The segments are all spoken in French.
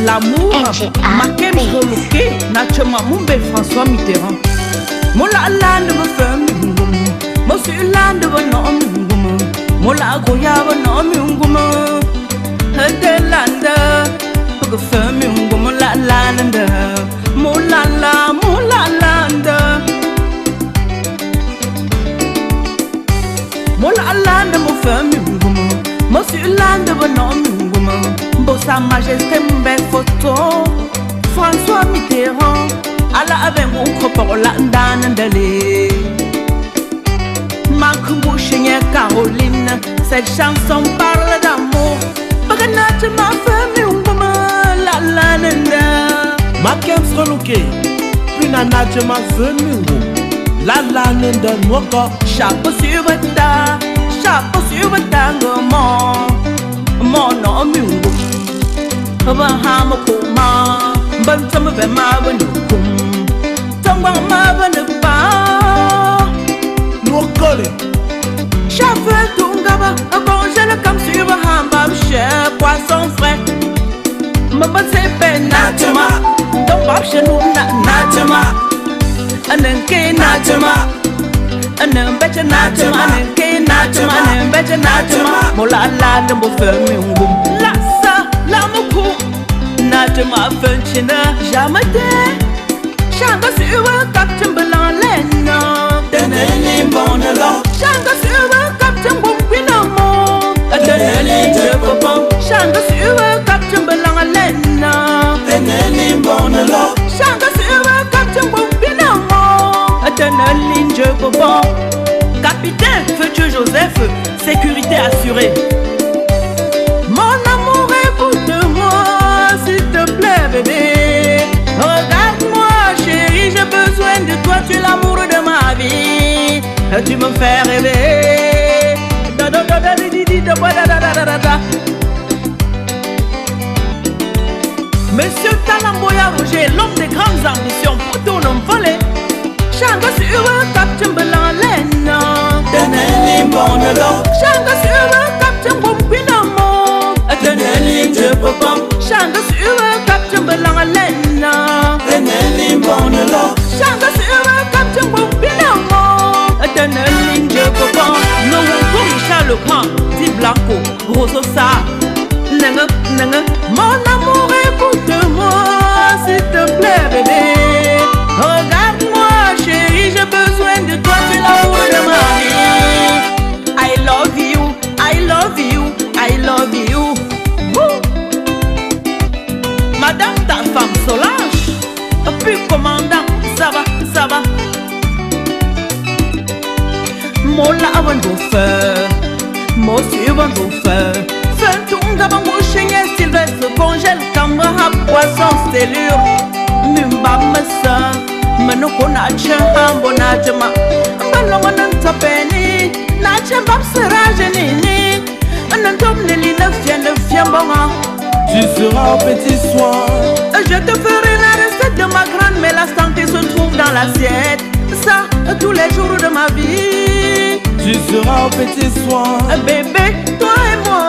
L'amour, Makem Soloké, Natchema Mumbe François Mitterrand. Mola land of a firm, Mosuland of a nom, Mola Goya of a nom, Herdelanda, a firm, Mola Landa, Mola Landa, Mola land of a firm, Mosuland of a nom, Sa Majesté Mbe photo François Mitterrand Ala avec mon corps l'andandale Makumbu Chénier Caroline. Cette chanson parle d'amour Baganat ma famille Nguma la nanda Makem Soloké Pinanat ma famille la nanda Mwoko Chapeau sur mon nom Mungu Bahama Kuma, Bantam of a Mabanukum, Tamba Mabanuba, no calling. Chauffeur Tungaba, a congèle comme sur un hambam, cher poisson frais. Mama Sepe Natama, don't watch Natama, and then K Natama, and then better Natama, and K Natama, and better Natama, Mola Land of Fermium. L'amour Natama Fenchina Jamate Shanga Suwa Captain Belalena Teneli Bonalo Shanga Suwa Captain Bumpinamo Teneli Jepopon Shanga Suwa Captain Belalena Teneli Bonalo Shanga Suwa Captain Bumpinamo Teneli Jepopon Capitaine Feu Joseph Sécurité assurée. Mon amour, écoute-moi, s'il te plaît, bébé. Regarde-moi, chérie, j'ai besoin de toi, tu es l'amour de ma vie. Tu me fais rêver. Monsieur Talamboya Roger, l'homme des grandes ambitions, pour ton homme volé. Changa sur un captain Belalena. Teneli Bonalo Changa sur un captain Bumpinamo. Teneli Jepopon Changa sur un captain Belalena. Teneli Bonalo Changa sur un captain Bumpinamo. Teneli Jepopon. No one Michel Legrand, Di Blanco, Rososa. Nanga, mon amour, écoute-moi, s'il te plaît, bébé. Regarde-moi, chérie, j'ai besoin de toi, tu es l'amour de ma vie. I love you, I love you, I love you. Woo. Madame ta femme Solange, puis commandant, ça va. Mola avant de faire, monsieur avant de faire. Fais tout d'abord mon chien Sylvestre congèle caméra poisson stellure. Mimba massa, manoko na chambo na jama. Balongo n'entapeni, na chamba sera nini. N'entom neli ne vient bonga. Tu seras au petit soin. Je te ferai la recette de ma grande, mais la santé se trouve dans l'assiette. Ça, tous les jours de ma vie. Tu seras au petit soin. Bébé, toi et moi,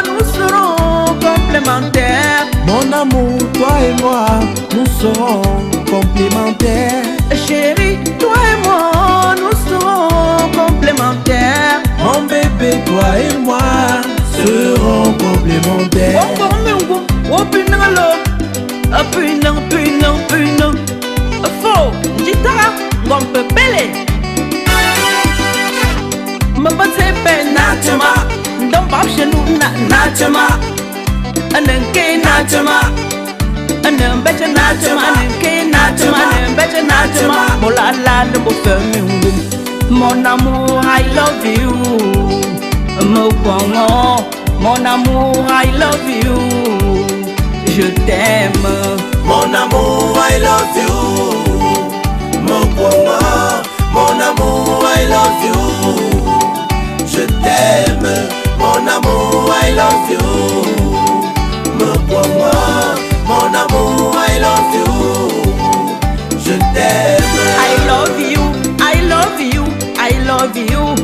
nous serons complémentaires. Mon amour, toi et moi, nous serons complémentaires. Chérie, toi et moi, nous serons complémentaires. Mon bébé, toi et moi, serons complémentaires. Oh, pinalo, pinang. Faux, guitare, mon pépélé. Mama Sepe Natama, don't bob chez nous, Natama. And then K Natama, and then better Natama, and then K Natama, and then better Natama. Mola land of mon amour, I love you. Mon amour, I love you. Je t'aime. Mon amour, I love you. Mon amour, I love you. Je t'aime. Mon amour, I love you. Mon amour, I love you. Je t'aime. I love you, I love you, I love you.